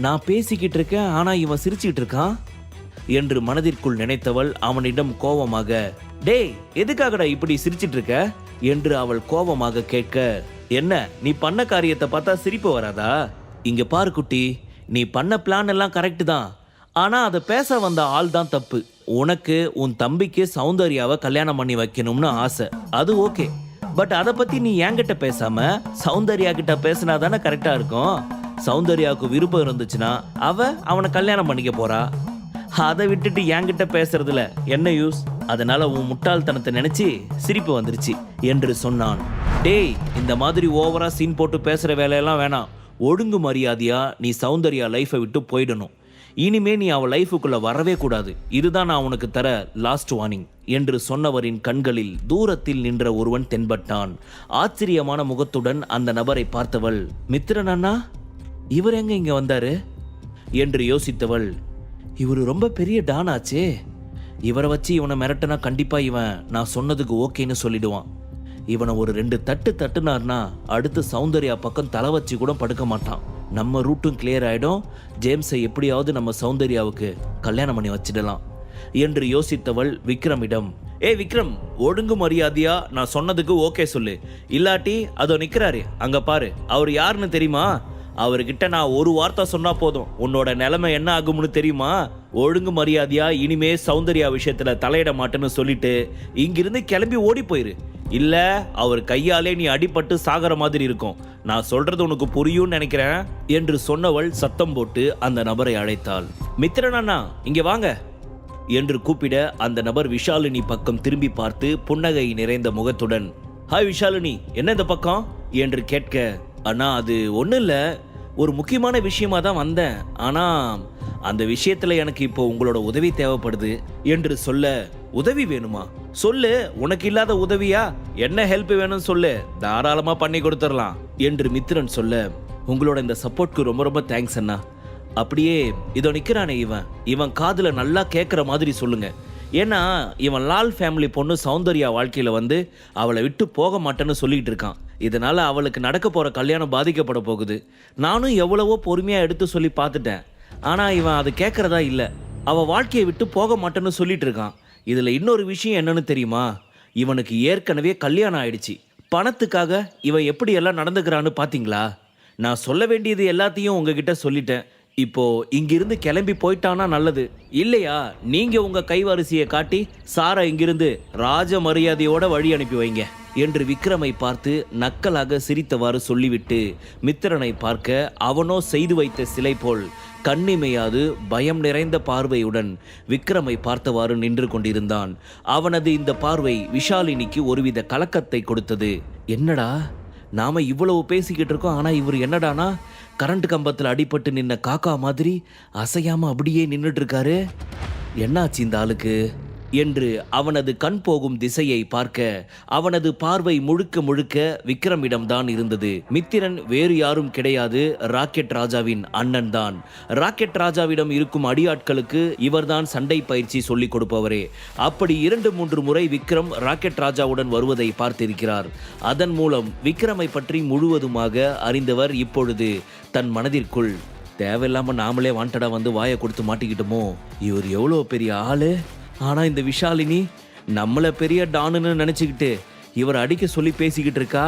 நான் பேசிக்கிட்டு இருக்கேன், ஆனா இவன் சிரிச்சிட்டு இருக்கான் என்று மனதிற்குள் நினைத்தவள் அவனிடம் கோபமாக, டேய் எதுக்காகடா இப்படி சிரிச்சிட்டு இருக்க என்று அவள் கோபமாக கேட்க, என்ன நீ பண்ண காரியத்தை பார்த்தா சிரிப்பு வராதா? இங்க பாரு குட்டி, நீ பண்ண பிளான் எல்லாம் கரெக்ட் தான், ஆனா அதை பேச வந்த ஆள் தான் தப்பு. உனக்கு உன் தம்பிக்கு சௌந்தர்யாவை கல்யாணம் பண்ணி வைக்கணும்னு ஆசை, அது ஓகே. பட் அதை பத்தி நீ என்கிட்ட பேசாம சௌந்தர்யா கிட்ட பேசினா தானே கரெக்டா இருக்கும். சௌந்தர்யாவுக்கு விருப்பம் இருந்துச்சுன்னா அவனை கல்யாணம் பண்ணிக்க போறா. அதை விட்டுட்டு என்கிட்ட பேசுறதுல என்ன யூஸ்? அதனால உன் முட்டாள்தனத்தை நினைச்சு சிரிப்பு வந்துருச்சு என்று சொன்னான். டேய், இந்த மாதிரி ஓவரா சீன் போட்டு பேசுற வேலையெல்லாம் வேணாம். ஒழுங்கு மரியாதையா நீ சௌந்தர்யா லைஃபை விட்டு போயிடணும். இனிமே நீ அவள் லைஃபுக்குள்ள வரவே கூடாது. இதுதான் நான் உனக்கு தர லாஸ்ட் வார்னிங் என்று சொன்னவரின் கண்களில் தூரத்தில் நின்ற ஒருவன் தென்பட்டான். ஆச்சரியமான முகத்துடன் அந்த நபரை பார்த்தவள், மித்திரன் அண்ணா, இவர் எங்க இங்க வந்தாரு என்று யோசித்தவள், இவர் ரொம்ப பெரிய டான் ஆச்சே, இவரை வச்சு இவனை மிரட்டினா கண்டிப்பா இவன் நான் சொன்னதுக்கு ஓகேன்னு சொல்லிடுவான். இவனை ஒரு 2 தட்டு தட்டுனார்னா அடுத்து சௌந்தர்யா பக்கம் தலை வச்சு கூட படுக்க மாட்டான். நம்ம ரூட்டும் கிளியர் ஆயிடும். ஜேம்ஸை எப்படியாவது நம்ம சௌந்தர்யாவுக்கு கல்யாணம் பண்ணி வச்சிடலாம் என்று யோசித்தவள் விக்ரமிடம், விக்ரம், ஒழுங்கு மரியாதையா நான் சொன்னதுக்கு ஓகே சொல்லு, இல்லாட்டி அதோ நிக்கிறாரு அங்க பாரு, அவர் யாருன்னு தெரியுமா? அவர்கிட்ட நான் ஒரு வார்த்தை சொன்னா போதும், உன்னோட நிலைமை என்ன ஆகும்னு தெரியுமா? ஒழுங்கு மரியாதையா இனிமே சௌந்தர்யா விஷயத்துல தலையிட மாட்டேன்னு சொல்லிட்டு இங்கிருந்து கிளம்பி ஓடி போயிரு. இல்ல அவர் கையாலே நீ அடிபட்டு சாகர மாதிரி இருக்கும். நான் சொல்றது உனக்கு புரியும்னு நினைக்கிறேன் என்று சொன்னவள் சத்தம் போட்டு அந்த நபரை அழைத்தாள். மித்திரன் அண்ணா, இங்க வாங்க என்று கூப்பிட அந்த நபர் விஷாலினி பக்கம் திரும்பி பார்த்து புன்னகை நிறைந்த முகத்துடன், ஹாய் விஷாலினி, என்ன இந்த பக்கம் என்று கேட்க, அண்ணா அது ஒன்றும் இல்லை, ஒரு முக்கியமான விஷயமா தான் வந்தேன், ஆனா அந்த விஷயத்துல எனக்கு இப்போ உங்களோட உதவி தேவைப்படுது என்று சொல்ல, உதவி வேணுமா? சொல்லு, உனக்கு இல்லாத உதவியா? என்ன ஹெல்ப் வேணும்னு சொல்லு, தாராளமா பண்ணி கொடுத்துடலாம் என்று மித்திரன் சொல்ல, உங்களோட இந்த சப்போர்ட்க்கு ரொம்ப ரொம்ப தேங்க்ஸ் அண்ணா. அப்படியே இதோ நிக்கிறானே இவன் காதுல நல்லா கேட்குற மாதிரி சொல்லுங்க. ஏன்னா இவன் லால் ஃபேமிலி பொண்ணு சௌந்தர்யா வாழ்க்கையில வந்து அவளை விட்டு போக மாட்டேன்னு சொல்லிட்டு இருக்கான். இதனால அவளுக்கு நடக்க போற கல்யாணம் பாதிக்கப்பட போகுது. நானும் எவ்வளவோ பொறுமையா எடுத்து சொல்லி பார்த்துட்டேன், ஆனா இவன் அது கேட்கறதா இல்லை. அவ வாழ்க்கையை விட்டு போக மாட்டேன்னு சொல்லிட்டு இருக்கான். இதுல இன்னொரு விஷயம் என்னன்னு தெரியுமா? இவனுக்கு ஏற்கனவே கல்யாணம் ஆயிடுச்சு. பணத்துக்காக இவன் எப்படி எல்லாம் நடந்துக்கிறான்னு பாத்தீங்களா? நான் சொல்ல வேண்டியது எல்லாத்தையும் உங்ககிட்ட சொல்லிட்டேன். இப்போ இங்கிருந்து கிளம்பி போயிட்டானா நல்லது, இல்லையா நீங்க உங்க கைவரிசையை காட்டி சாரா இங்கிருந்து ராஜ மரியாதையோட வழி அனுப்பி வைங்க என்று விக்ரமை பார்த்து நக்கலாக சிரித்தவாறு சொல்லிவிட்டு மித்திரனை பார்க்க அவனோ செய்து வைத்த சிலை போல் கண்ணிமையாது பயம் நிறைந்த பார்வையுடன் விக்ரமை பார்த்தவாறு நின்று கொண்டிருந்தான். அவனது இந்த பார்வை விஷாலினிக்கு ஒருவித கலக்கத்தை கொடுத்தது. என்னடா, நாம இவ்வளவு பேசிக்கிட்டு இருக்கோம், ஆனா இவர் என்னடானா கரண்ட் கம்பத்தில் அடிபட்டு நின்ன காக்கா மாதிரி அசையாம அப்படியே நின்றுட்டு இருக்காரு. என்னாச்சு இந்த ஆளுக்கு என்று அவனது கண் போகும் திசையை பார்க்க அவனது பார்வை முழுக்க முழுக்க விக்ரமிடம்தான் இருந்தது. மித்திரன் வேறு யாரும் கிடையாது, ராக்கெட் ராஜாவின் அண்ணன் தான். ராக்கெட் ராஜாவிடம் இருக்கும் அடியாட்களுக்கு இவர்தான் சண்டை பயிற்சி சொல்லிக் கொடுப்பவரே. அப்படி 2-3 முறை விக்ரம் ராக்கெட் ராஜாவுடன் வருவதை பார்த்திருக்கிறார். அதன் மூலம் விக்ரமை பற்றி முழுவதுமாக அறிந்தவர் இப்பொழுது தன் மனதிற்குள், தேவையில்லாம நாமளே வாண்டடா வந்து வாயை கொடுத்து மாட்டிக்கிட்டோமோ, இவர் எவ்வளோ பெரிய ஆளு, ஆனா இந்த விஷாலினி நம்மள பெரிய டானுன்னு நினைச்சுக்கிட்டு இவர் அடிக்க சொல்லி பேசிக்கிட்டு இருக்கா.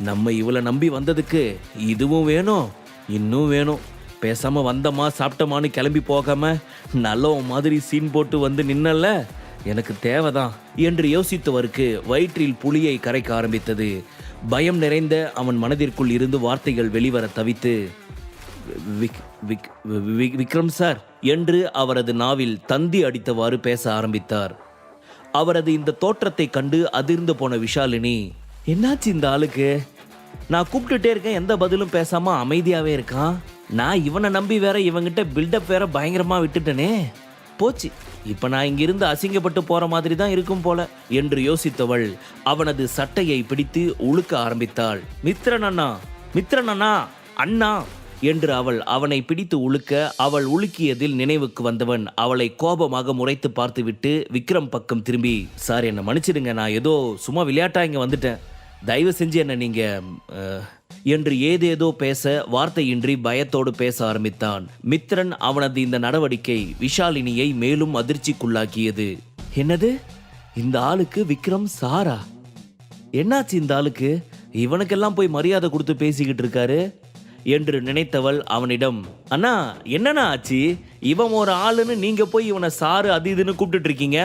நம்ம இவளை நம்பி வந்ததுக்கு இதுவும் வேணும், இன்னும் வேணும். பேசாம வந்தமா சாப்பிட்டமான்னு கிளம்பி போகாம நல்லவன் மாதிரி சீன் போட்டு வந்து நின்னல்ல, எனக்கு தேவைதான் என்று யோசித்தவருக்கு வயிற்றில் புளியை கரைக்க ஆரம்பித்தது. பயம் நிறைந்த அவன் மனதிற்குள் இருந்து வார்த்தைகள் வெளிவர தவித்து, விக்ரம் சார் என்று அவரது நாவில் தந்தி அடித்தவாறு பேச ஆரம்பித்தார். அவரது இந்த தோற்றத்தை கண்டு அதிர்ந்து போன விஷாலினி, என்னாச்சு இந்த ஆளுக்கு? நான் கூப்பிட்டுட்டே இருக்கேன், எந்த பதிலும் பேசாம அமைதியாவே இருக்கான். நான் இவனை நம்பி வேற இவங்கிட்ட பில்டப் வேற பயங்கரமா விட்டுட்டனே, போச்சு, இப்ப நான் இங்கிருந்து அசிங்கப்பட்டு போற மாதிரி தான் இருக்கும் போல என்று யோசித்தவள் அவனது சட்டையை பிடித்து உழுக்க ஆரம்பித்தாள். மித்திரன் அண்ணா, மித்திரன் அண்ணா, அண்ணா என்று அவனை பிடித்து உழுக்க அவள் உலுக்கியதில் நினைவுக்கு வந்தவன் அவளை கோபமாக முறைத்து பார்த்துவிட்டு விக்ரம் பக்கம் திரும்பி, சார் என்னை மன்னிச்சிடுங்க, நான் ஏதோ சும்மா விளையாட்டா இங்க வந்துட்டேன், தயவு செஞ்சு என்ன நீங்க அஹ், என்று ஏதேதோ பேச வார்த்தையின்றி பயத்தோடு பேச ஆரம்பித்தான். மித்ரன் அவனது இந்த நடவடிக்கை விஷாலினியை மேலும் அதிர்ச்சிக்குள்ளாக்கியது. என்னது, இந்த ஆளுக்கு விக்ரம் சாரா? என்னாச்சு இந்த ஆளுக்கு? இவனுக்கெல்லாம் போய் மரியாதை கொடுத்து பேசிக்கிட்டு இருக்காரு என்று நினைத்தவள் அவனிடம், அண்ணா என்னண்ணா ஆச்சு? இவன் ஒரு ஆளுன்னு நீங்க போய் இவனை சாரு அது இதுன்னு கூப்பிட்டுட்டு இருக்கீங்க.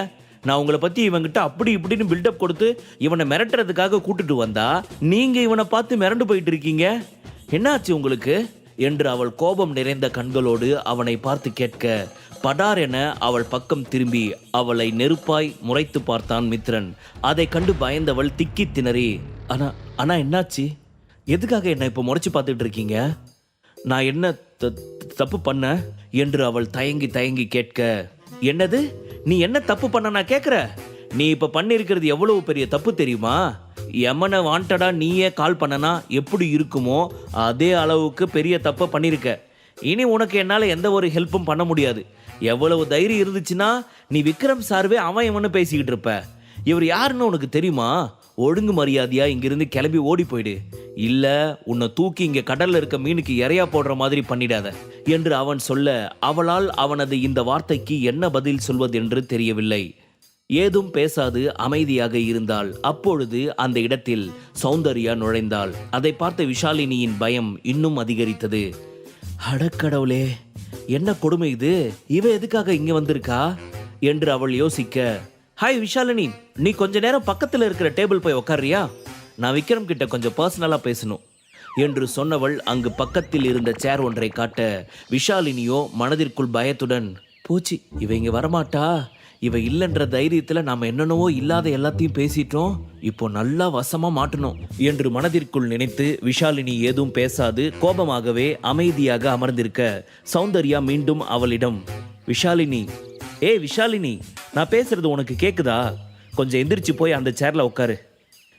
நான் உங்களை பத்தி இவன்கிட்ட அப்படி இப்படின்னு பில்டப் கொடுத்து இவனை மிரட்டுறதுக்காக கூட்டிட்டு வந்தா நீங்க இவனை பார்த்து மிரண்டு போயிட்டு இருக்கீங்க. என்னாச்சு உங்களுக்கு என்று அவள் கோபம் நிறைந்த கண்களோடு அவனை பார்த்து கேட்க, படார் என அவள் பக்கம் திரும்பி அவளை நெருப்பாய் முறைத்து பார்த்தான் மித்ரன். அதை கண்டு பயந்தவள் திக்கி திணறி, அண்ணா என்னாச்சு? எதுக்காக என்ன இப்போ முறைச்சு பார்த்துட்டு இருக்கீங்க? நான் என்ன தப்பு பண்ண என்று அவள் தயங்கி தயங்கி கேட்க, என்னது, நீ என்ன தப்பு பண்ண நான் கேட்குற? நீ இப்போ பண்ணியிருக்கிறது எவ்வளவு பெரிய தப்பு தெரியுமா? எமனை வாண்டடா நீயே கால் பண்ணனா எப்படி இருக்குமோ அதே அளவுக்கு பெரிய தப்பை பண்ணியிருக்க. இனி உனக்கு என்னால் எந்த ஒரு ஹெல்ப்பும் பண்ண முடியாது. எவ்வளவு தைரியம் இருந்துச்சுன்னா நீ விக்ரம் சார்வே அவன் இவனு பேசிக்கிட்டு இருப்ப. இவர் யாருன்னு உனக்கு தெரியுமா? ஒழுங்கு மரியாதையா இங்கிருந்து கிளம்பி ஓடி போயிடு, இல்ல உன்னை தூக்கி இங்க கடல்ல இருக்க மீனுக்கு இறையா போடுற மாதிரி பண்ணிடாத என்று அவன் சொல்ல, அவளால் அவனது இந்த வார்த்தைக்கு என்ன பதில் சொல்வதென்று தெரியவில்லை. ஏதும் பேசாது அமைதியாக இருந்தாள். அப்பொழுது அந்த இடத்தில் சௌந்தர்யா நுழைந்தாள். அதை பார்த்த விஷாலினியின் பயம் இன்னும் அதிகரித்தது. அடக்கடவுளே, என்ன கொடுமை இது! இவ எதுக்காக இங்க வந்திருக்கா என்று அவள் யோசிக்க, ஹாய் விஷாலினி, நீ கொஞ்ச நேரம் பக்கத்தில் இருக்கிற டேபிள் போய் உக்காரியா? நான் விக்ரம் கிட்ட கொஞ்சம் பர்சனலாக பேசணும் என்று சொன்னவள் அங்கு பக்கத்தில் இருந்த சேர் ஒன்றை காட்ட, விஷாலினியோ மனதிற்குள் பயத்துடன், போச்சு இவ இங்க வரமாட்டா, இவ இல்லைன்ற தைரியத்தில் நாம் என்னென்னவோ இல்லாத எல்லாத்தையும் பேசிட்டோம், இப்போ நல்லா வசமாக மாட்டணும் என்று மனதிற்குள் நினைத்து விஷாலினி ஏதும் பேசாது கோபமாகவே அமைதியாக அமர்ந்திருக்க, சௌந்தர்யா மீண்டும் அவளிடம், விஷாலினி, விஷாலினி, நான் பேசுறது உனக்கு கேக்குதா? கொஞ்சம் எந்திரிச்சு போய் அந்த சேர்ல உட்காரு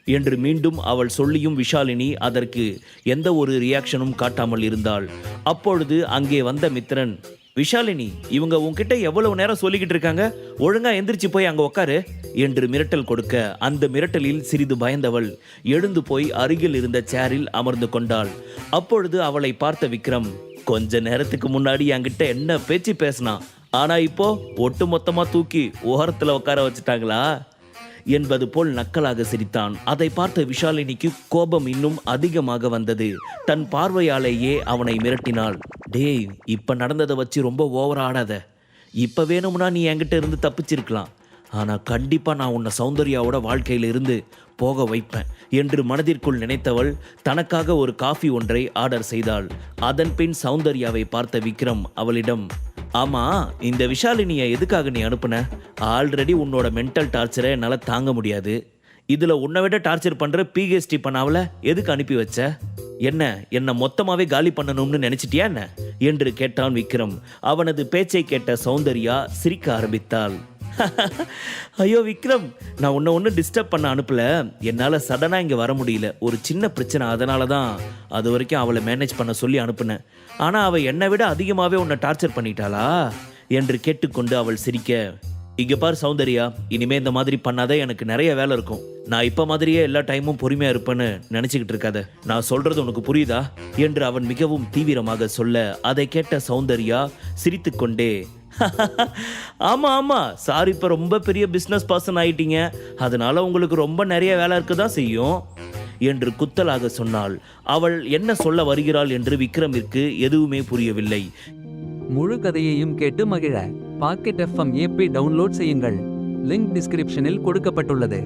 என்று மீண்டும் அவள் சொல்லியும் விஷாலினி அதற்கு எந்த ஒரு ரியாக்ஷனும் காட்டாமல் இருந்தாள். அப்பொழுது அங்கே வந்த மித்ரன், விஷாலினி, இவங்க உன்கிட்ட எவ்வளவு நேரம் சொல்லிக்கிட்டு இருக்காங்க, ஒழுங்கா எந்திரிச்சு போய் அங்க உட்காரு என்று மிரட்டல் கொடுக்க, அந்த மிரட்டலில் சிறிது பயந்தவள் எழுந்து போய் அருகில் இருந்த சேரில் அமர்ந்து கொண்டாள். அப்பொழுது அவளை பார்த்த விக்ரம், கொஞ்ச நேரத்துக்கு முன்னாடி என்கிட்ட என்ன பேச்சு பேசினான், ஆனா இப்போ ஒட்டு மொத்தமா தூக்கி ஓரத்துல உட்கார வச்சுட்டாங்களா என்பது போல் நக்கலாக சிரித்தான். அதை பார்த்த விஷாலினிக்கு கோபம் இன்னும் அதிகமாக வந்தது. தன் பார்வையாலேயே அவனை மிரட்டினாள். டேய், இப்ப நடந்ததை வச்சு ரொம்ப ஓவரா ஆடாத. இப்ப வேணும்னா நீ என்கிட்ட இருந்து தப்பிச்சிருக்கலாம், ஆனா கண்டிப்பா நான் உன்னை சௌந்தர்யாவோட வாழ்க்கையில இருந்து போக வைப்பேன் என்று மனதிற்குள் நினைத்தவள் தனக்காக ஒரு காஃபி ஒன்றை ஆர்டர் செய்தாள். அதன் பின் சௌந்தர்யாவை பார்த்த விக்ரம் அவளிடம், ஆமா, இந்த விஷாலினியை எதுக்காக நீ அனுப்புன? ஆல்ரெடி உன்னோட மென்டல் டார்ச்சரை என்னால் தாங்க முடியாது, இதுல உன்னை விட டார்ச்சர் பண்ற பிஹெச்டி பண்ணாவல எதுக்கு அனுப்பி வச்ச? என்ன மொத்தமாவே காலி பண்ணணும்னு நினைச்சிட்டியா என்ன என்று கேட்டான் விக்ரம். அவனது பேச்சை கேட்ட சௌந்தர்யா சிரிக்க ஆரம்பித்தாள். ஐயோ விக்ரம், நான் உன்னை ஒன்றும் டிஸ்டர்ப் பண்ண அனுப்பல, என்னால் சடனாக இங்கே வர முடியல, ஒரு சின்ன பிரச்சனை, அதனால தான் அது வரைக்கும் அவளை மேனேஜ் பண்ண சொல்லி அனுப்புனேன். ஆனால் அவள் என்னை விட அதிகமாகவே உன்னை டார்ச்சர் பண்ணிட்டாளா என்று கேட்டுக்கொண்டு அவள் சிரிக்க, இங்கே பார் சௌந்தர்யா, இனிமே இந்த மாதிரி பண்ணாத, எனக்கு நிறைய வேலை இருக்கும். நான் இப்போ மாதிரியே எல்லா டைமும் பொறுமையாக இருப்பேன்னு நினச்சிக்கிட்டு இருக்காத, நான் சொல்கிறது உனக்கு புரியுதா என்று அவன் மிகவும் தீவிரமாக சொல்ல, அதை கேட்ட சௌந்தர்யா சிரித்து கொண்டே, ஆமா ஆமா சார், இப்போ ரொம்ப பெரிய பிஸ்னஸ் பர்சன் ஆயிட்டீங்க, அதனால உங்களுக்கு ரொம்ப நிறைய வேலை இருக்க தான் செய்யும் என்று குத்தலாக சொன்னாள். அவள் என்ன சொல்ல வருகிறாள் என்று விக்ரமிற்கு எதுவுமே புரியவில்லை. முழு கதையையும் கேட்டு மகிழ பாக்கெட் FM ஆப்பை டவுன்லோட் செய்யுங்கள். லிங்க் டிஸ்கிரிப்ஷனில் கொடுக்கப்பட்டுள்ளது.